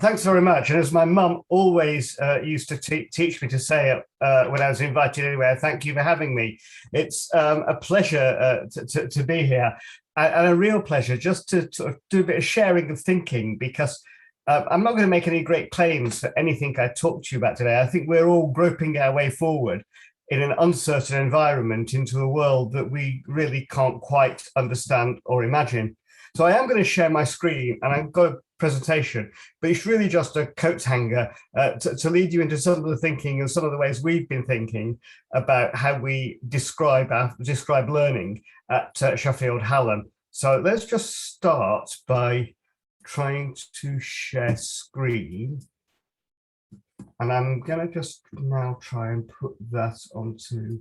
Thanks very much. And as my mum always used to teach me to say when I was invited anywhere, thank you for having me. It's a pleasure to be here, and a real pleasure just to do a bit of sharing of thinking, because I'm not going to make any great claims for anything I talk to you about today. I think we're all groping our way forward in an uncertain environment into a world that we really can't quite understand or imagine. So I am going to share my screen, and I've got a presentation, but it's really just a coat hanger to lead you into some of the thinking and some of the ways we've been thinking about how we describe learning at Sheffield Hallam. So let's just start by trying to share screen. And I'm going to just now try and put that onto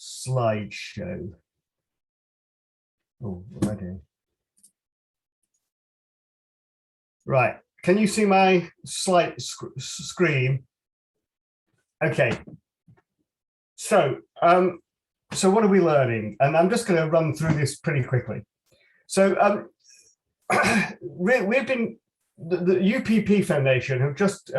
slideshow. Oh, ready. Right, can you see my slide screen? Okay, so what are we learning? And I'm just going to run through this pretty quickly. So we've been, the UPP Foundation have just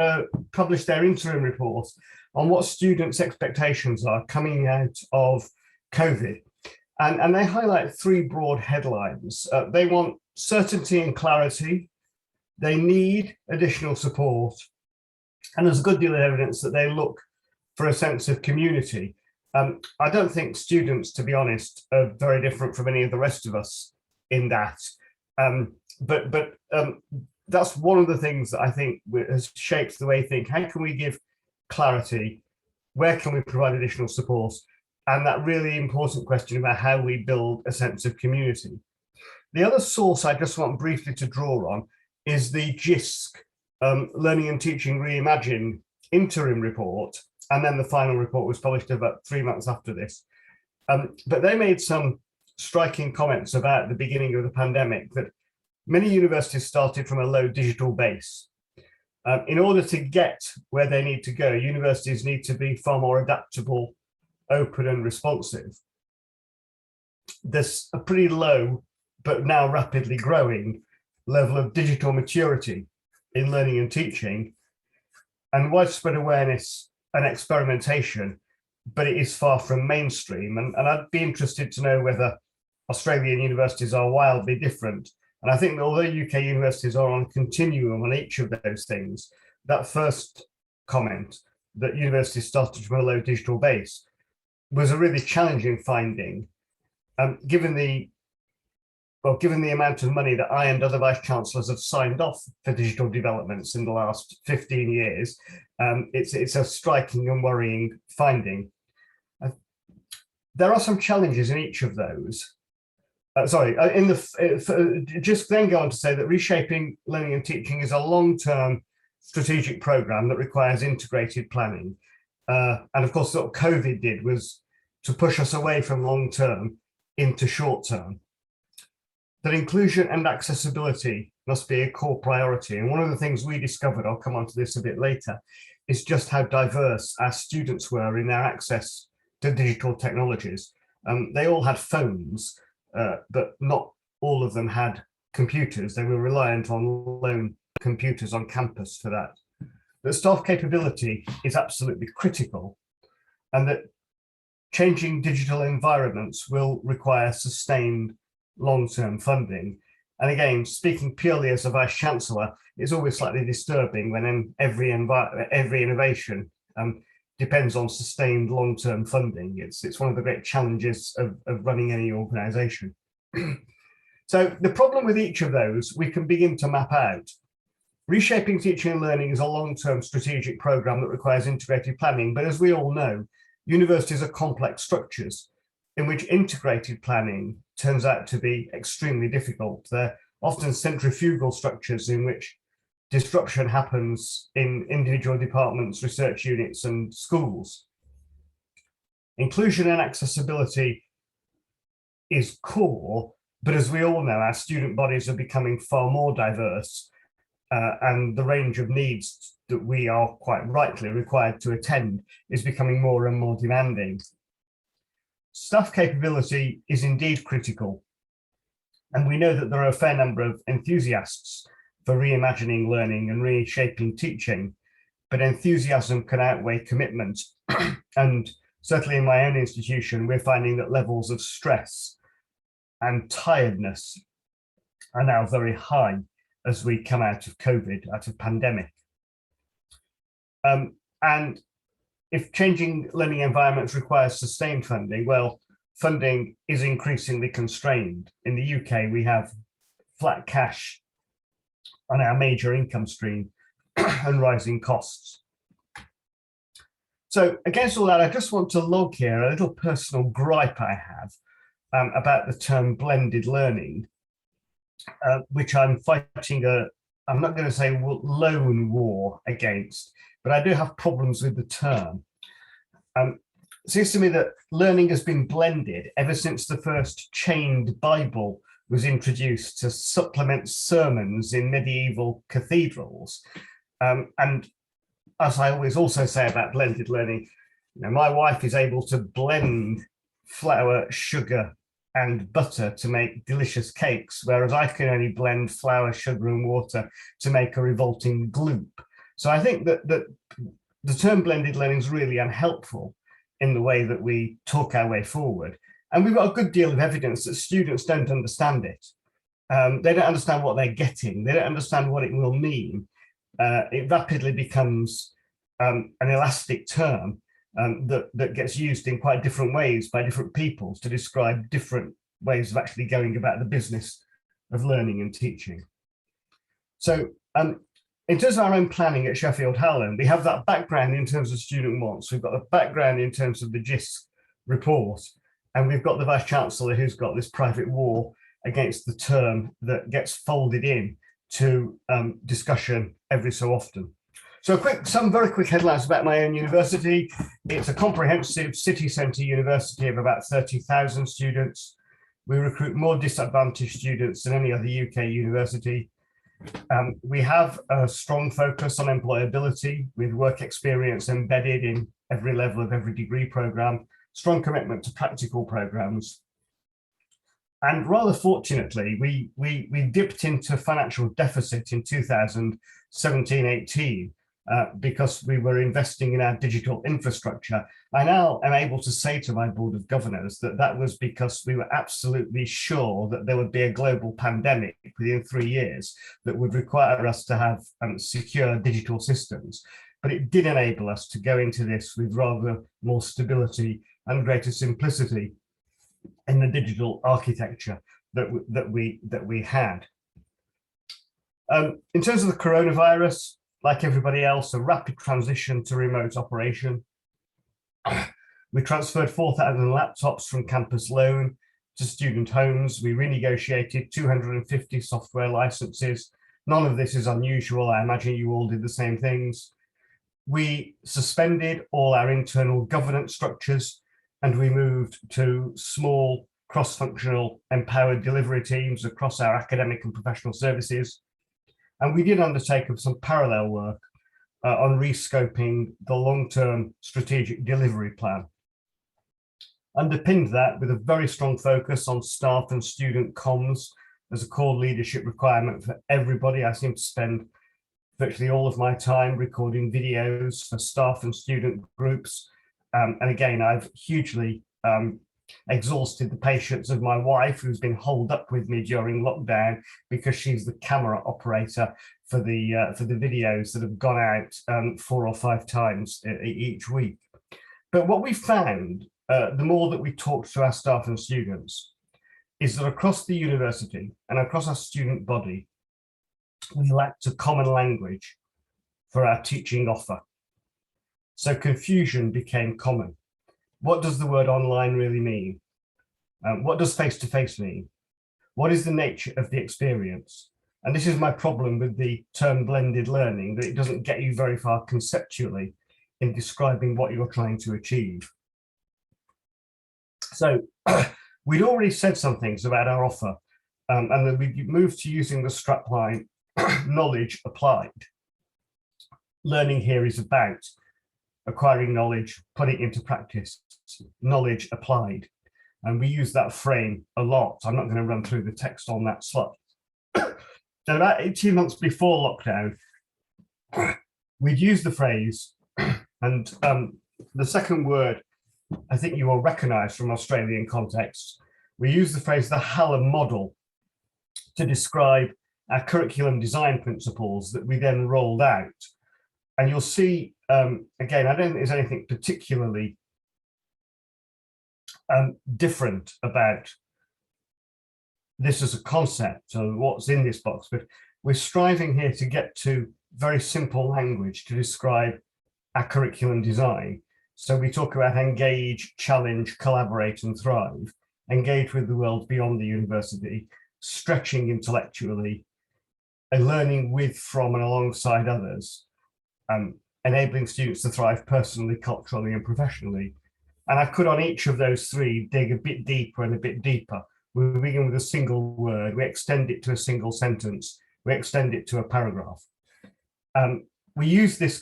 published their interim report on what students' expectations are coming out of COVID. And they highlight three broad headlines. They want certainty and clarity. They need additional support, and there's a good deal of evidence that they look for a sense of community. I don't think students, to be honest, are very different from any of the rest of us in that, but that's one of the things that I think has shaped the way we think. How can we give clarity? Where can we provide additional support? And that really important question about how we build a sense of community. The other source I just want briefly to draw on is the Jisc Learning and Teaching Reimagine interim report, and then the final report was published about 3 months after this. But they made some striking comments about the beginning of the pandemic, that many universities started from a low digital base. In order to get where they need to go, universities need to be far more adaptable, open and responsive. There's a pretty low, but now rapidly growing, level of digital maturity in learning and teaching, and widespread awareness and experimentation, but it is far from mainstream. And I'd be interested to know whether Australian universities are wildly different. And I think that although UK universities are on a continuum on each of those things, that first comment, that universities started from a low digital base, was a really challenging finding, given the amount of money that I and other vice-chancellors have signed off for digital developments in the last 15 years. It's a striking and worrying finding. There are some challenges in each of those. Just then go on to say that reshaping learning and teaching is a long-term strategic program that requires integrated planning. And of course, what COVID did was to push us away from long-term into short-term. That inclusion and accessibility must be a core priority. And one of the things we discovered, I'll come on to this a bit later, is just how diverse our students were in their access to digital technologies. They all had phones, but not all of them had computers. They were reliant on loan computers on campus for that. The staff capability is absolutely critical, and that changing digital environments will require sustained long-term funding. And again, speaking purely as a Vice-Chancellor, it's always slightly disturbing when every innovation depends on sustained long-term funding. It's one of the great challenges of running any organisation. So the problem with each of those, we can begin to map out. Reshaping teaching and learning is a long-term strategic programme that requires integrated planning, but as we all know, universities are complex structures in which integrated planning turns out to be extremely difficult. They're often centrifugal structures in which disruption happens in individual departments, research units, and schools. Inclusion and accessibility is core, but as we all know, our student bodies are becoming far more diverse, and the range of needs that we are quite rightly required to attend is becoming more and more demanding. Staff capability is indeed critical, and we know that there are a fair number of enthusiasts for reimagining learning and reshaping teaching, but enthusiasm can outweigh commitment. And certainly in my own institution, we're finding that levels of stress and tiredness are now very high as we come out of COVID, out of pandemic. And if changing learning environments requires sustained funding, well, funding is increasingly constrained. In the UK, we have flat cash on our major income stream and rising costs. So against all that, I just want to log here a little personal gripe I have about the term blended learning, which I'm fighting I'm not going to say lone war against, but I do have problems with the term. It seems to me that learning has been blended ever since the first chained Bible was introduced to supplement sermons in medieval cathedrals. And as I always also say about blended learning, my wife is able to blend flour, sugar, and butter to make delicious cakes, whereas I can only blend flour, sugar, and water to make a revolting gloop. So I think that the term blended learning is really unhelpful in the way that we talk our way forward. And we've got a good deal of evidence that students don't understand it. They don't understand what they're getting. They don't understand what it will mean. It rapidly becomes an elastic term that gets used in quite different ways by different peoples to describe different ways of actually going about the business of learning and teaching. So in terms of our own planning at Sheffield Hallam, we have that background in terms of student wants. We've got the background in terms of the Jisc report, and we've got the Vice-Chancellor who's got this private war against the term that gets folded in to discussion every so often. So some very quick headlines about my own university. It's a comprehensive city centre university of about 30,000 students. We recruit more disadvantaged students than any other UK university. We have a strong focus on employability with work experience embedded in every level of every degree programme, strong commitment to practical programmes. And rather fortunately, we dipped into financial deficit in 2017-18 because we were investing in our digital infrastructure. I now am able to say to my board of governors that that was because we were absolutely sure that there would be a global pandemic within 3 years that would require us to have secure digital systems. But it did enable us to go into this with rather more stability and greater simplicity in the digital architecture that we had. In terms of the coronavirus, like everybody else, a rapid transition to remote operation. We transferred 4,000 laptops from campus loan to student homes. We renegotiated 250 software licenses. None of this is unusual. I imagine you all did the same things. We suspended all our internal governance structures, and we moved to small, cross-functional, empowered delivery teams across our academic and professional services. And we did undertake some parallel work on rescoping the long-term strategic delivery plan. Underpinned that with a very strong focus on staff and student comms as a core leadership requirement for everybody. I seem to spend virtually all of my time recording videos for staff and student groups. And again, I've hugely exhausted the patience of my wife, who's been holed up with me during lockdown because she's the camera operator for the videos that have gone out 4 or 5 times each week. But what we found, the more that we talked to our staff and students, is that across the university and across our student body, we lacked a common language for our teaching offer. So confusion became common. What does the word online really mean? What does face-to-face mean? What is the nature of the experience? And this is my problem with the term blended learning, that it doesn't get you very far conceptually in describing what you're trying to achieve. So we'd already said some things about our offer, and then we moved to using the strapline, knowledge applied. Learning here is about acquiring knowledge, putting it into practice, knowledge applied. And we use that frame a lot. I'm not going to run through the text on that slide. So about 18 months before lockdown, we'd use the phrase, and the second word I think you will recognise from Australian context, we use the phrase the Hallam Model to describe our curriculum design principles that we then rolled out. And you'll see, again, I don't think there's anything particularly different about this as a concept or what's in this box, but we're striving here to get to very simple language to describe our curriculum design. So we talk about engage, challenge, collaborate and thrive, engage with the world beyond the university, stretching intellectually, and learning with, from and alongside others, enabling students to thrive personally, culturally and professionally. And I could on each of those three dig a bit deeper and a bit deeper. We begin with a single word, we extend it to a single sentence, we extend it to a paragraph. We use this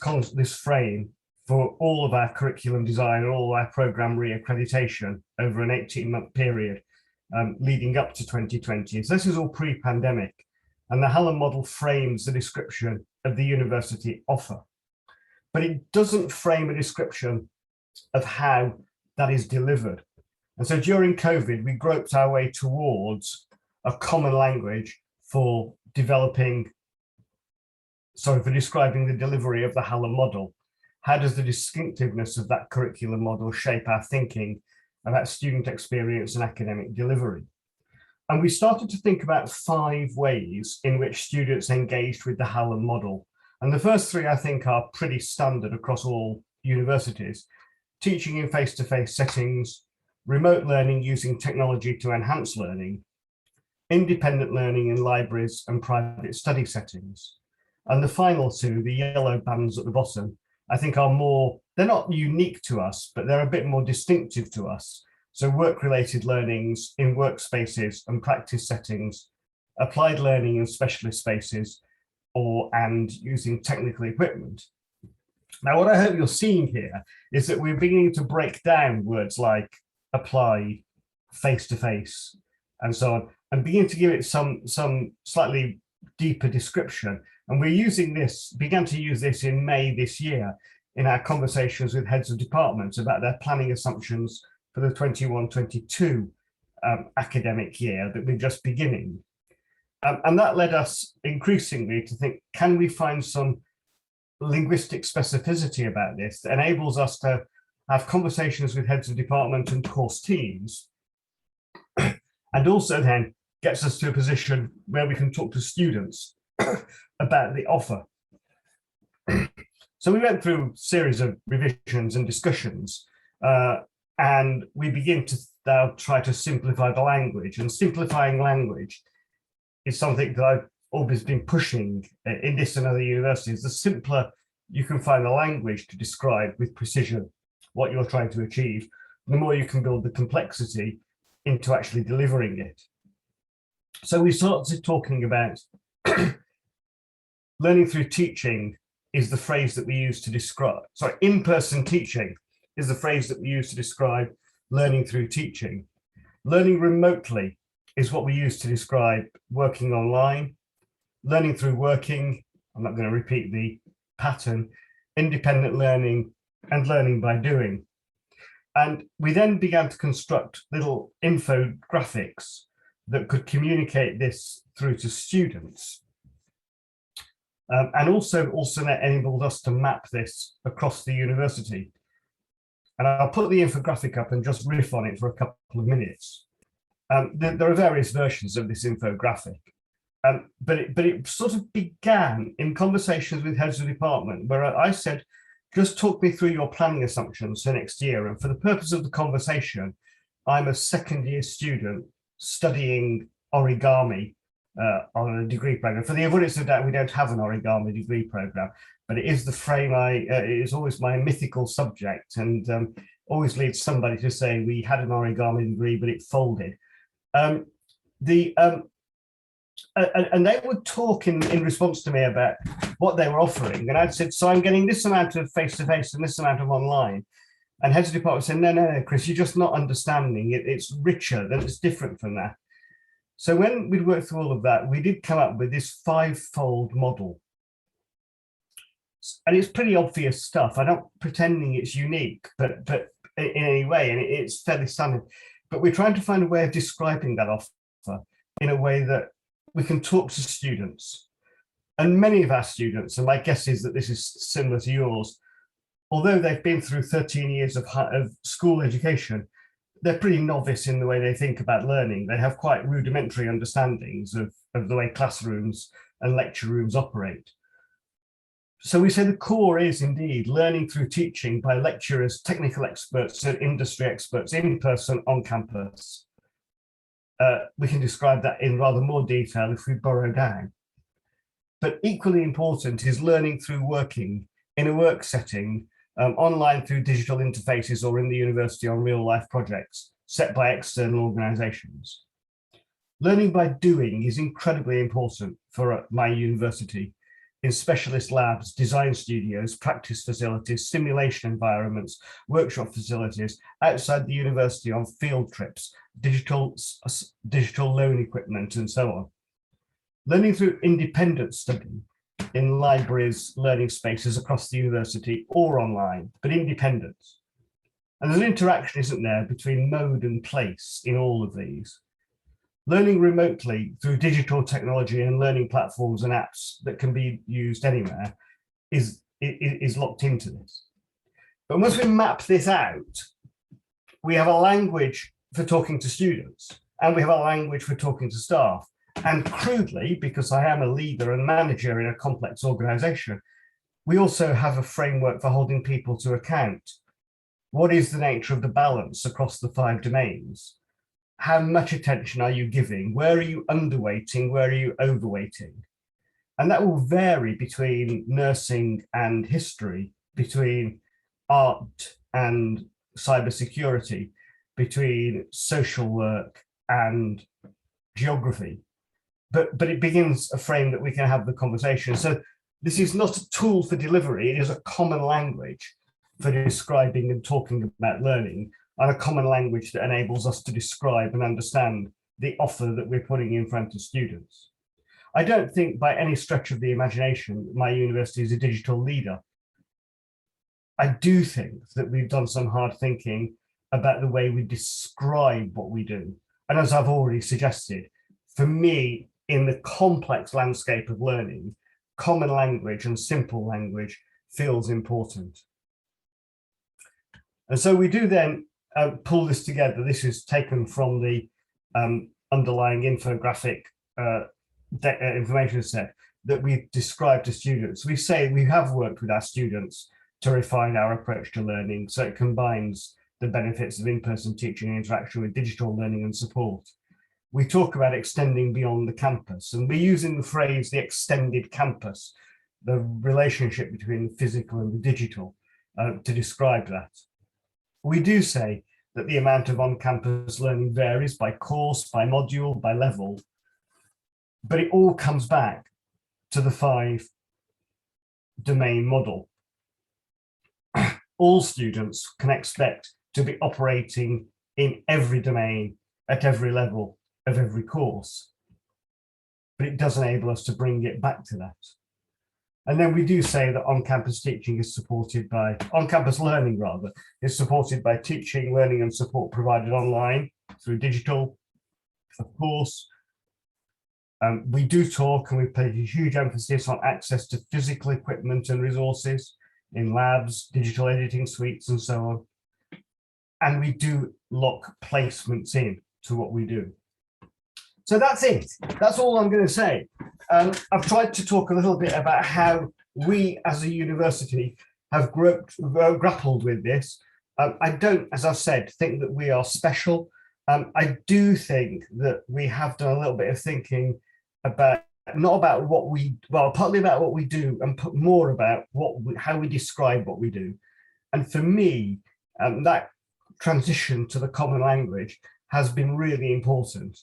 frame for all of our curriculum design and all of our programme re-accreditation over an 18-month period leading up to 2020. So this is all pre-pandemic, and the Hallam Model frames the description of the university offer. But it doesn't frame a description of how that is delivered. And so during COVID, we groped our way towards a common language for describing the delivery of the Hallam Model. How does the distinctiveness of that curriculum model shape our thinking about student experience and academic delivery? And we started to think about 5 ways in which students engaged with the Hallam Model. And the first 3, I think, are pretty standard across all universities: teaching in face-to-face settings, remote learning using technology to enhance learning, independent learning in libraries and private study settings. And the final 2, the yellow bands at the bottom, I think are more, they're not unique to us, but they're a bit more distinctive to us. So work-related learnings in workspaces and practice settings, applied learning in specialist spaces, and using technical equipment. Now, what I hope you're seeing here is that we're beginning to break down words like apply, face-to-face, and so on, and begin to give it some slightly deeper description. And began to use this in May this year in our conversations with heads of departments about their planning assumptions for the 21-22 academic year that we're just beginning. And that led us increasingly to think, can we find some linguistic specificity about this that enables us to have conversations with heads of department and course teams, and also then gets us to a position where we can talk to students about the offer. So we went through a series of revisions and discussions, and we begin to now try to simplify the language. And simplifying language is something that I've always been pushing in this and other universities. The simpler you can find the language to describe with precision what you're trying to achieve, the more you can build the complexity into actually delivering it. So we started talking about learning through teaching is the phrase that we use to describe, in-person teaching is the phrase that we use to describe learning through teaching. Learning remotely is what we use to describe working online. Learning through working, I'm not going to repeat the pattern, independent learning, and learning by doing. And we then began to construct little infographics that could communicate this through to students. And also enabled us to map this across the university. And I'll put the infographic up and just riff on it for a couple of minutes. There are various versions of this infographic, but it sort of began in conversations with heads of department where I said, just talk me through your planning assumptions for next year. And for the purpose of the conversation, I'm a second-year student studying origami on a degree program. For the avoidance of doubt, we don't have an origami degree program, but it is the frame it is always my mythical subject, and always leads somebody to say we had an origami degree, but it folded. And they would talk in response to me about what they were offering. And I'd said, so I'm getting this amount of face-to-face and this amount of online. And heads of department said, no, Chris, you're just not understanding it. It's richer, and it's different from that. So when we'd worked through all of that, we did come up with this 5-fold model. And it's pretty obvious stuff. I'm not pretending it's unique, but in any way, and it's fairly standard. But we're trying to find a way of describing that offer in a way that we can talk to students. And many of our students, and my guess is that this is similar to yours, although they've been through 13 years of school education, they're pretty novice in the way they think about learning. They have quite rudimentary understandings of the way classrooms and lecture rooms operate. So we say the core is indeed learning through teaching by lecturers, technical experts and industry experts in person on campus. We can describe that in rather more detail if we borrow down. But equally important is learning through working in a work setting, online through digital interfaces or in the university on real life projects set by external organisations. Learning by doing is incredibly important for my university in specialist labs, design studios, practice facilities, simulation environments, workshop facilities, outside the university on field trips, digital loan equipment, and so on. Learning through independent study in libraries, learning spaces across the university or online, but independent. And there's an interaction, isn't there, between mode and place in all of these. Learning remotely through digital technology and learning platforms and apps that can be used anywhere is locked into this. But once we map this out, we have a language for talking to students and we have a language for talking to staff. And crudely, because I am a leader and manager in a complex organization, we also have a framework for holding people to account. What is the nature of the balance across the 5 domains? How much attention are you giving? Where are you underweighting? Where are you overweighting? And that will vary between nursing and history, between art and cybersecurity, between social work and geography. But it begins a frame that we can have the conversation. So this is not a tool for delivery, it is a common language for describing and talking about learning, and a common language that enables us to describe and understand the offer that we're putting in front of students. I don't think by any stretch of the imagination my university is a digital leader. I do think that we've done some hard thinking about the way we describe what we do. And as I've already suggested, for me, in the complex landscape of learning, common language and simple language feels important. And so we do then pull this together. This is taken from the underlying infographic information set that we've described to students. We say we have worked with our students to refine our approach to learning, so it combines the benefits of in-person teaching and interaction with digital learning and support. We talk about extending beyond the campus, and we're using the phrase the extended campus, the relationship between the physical and the digital, to describe that. We do say that the amount of on-campus learning varies by course, by module, by level, but it all comes back to the 5-domain model. All students can expect to be operating in every domain at every level of every course, but it does enable us to bring it back to that. And then we do say that on-campus teaching is supported by, on-campus learning rather, is supported by teaching, learning and support provided online through digital, of course. We do talk, and we put a huge emphasis on access to physical equipment and resources in labs, digital editing suites and so on. And we do lock placements in to what we do. So that's it. That's all I'm going to say. I've tried to talk a little bit about how we as a university have grappled with this. I don't, as I've said, think that we are special. I do think that we have done a little bit of thinking about, not about what we, well, partly about what we do and more about how we describe what we do. And for me, that transition to the common language has been really important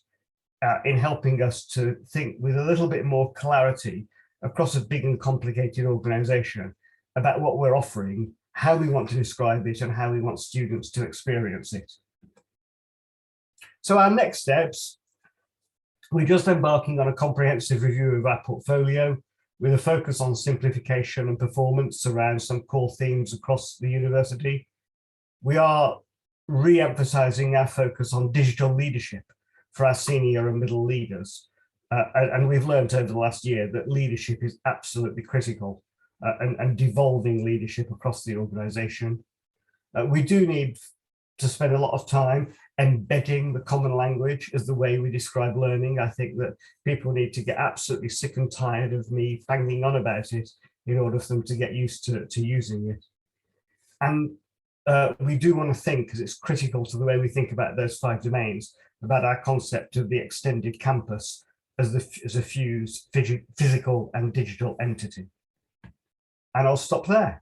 in helping us to think with a little bit more clarity across a big and complicated organization about what we're offering, how we want to describe it, and how we want students to experience it. So our next steps, We're just embarking on a comprehensive review of our portfolio with a focus on simplification and performance around some core themes across the university. We are re-emphasising our focus on digital leadership for our senior and middle leaders. And we've learned over the last year that leadership is absolutely critical and devolving leadership across the organisation. We do need to spend a lot of time embedding the common language as the way we describe learning. I think that people need to get absolutely sick and tired of me banging on about it in order for them to get used to using it. And we do want to think, because it's critical to the way we think about those 5 domains, about our concept of the extended campus as a fused physical and digital entity. And I'll stop there.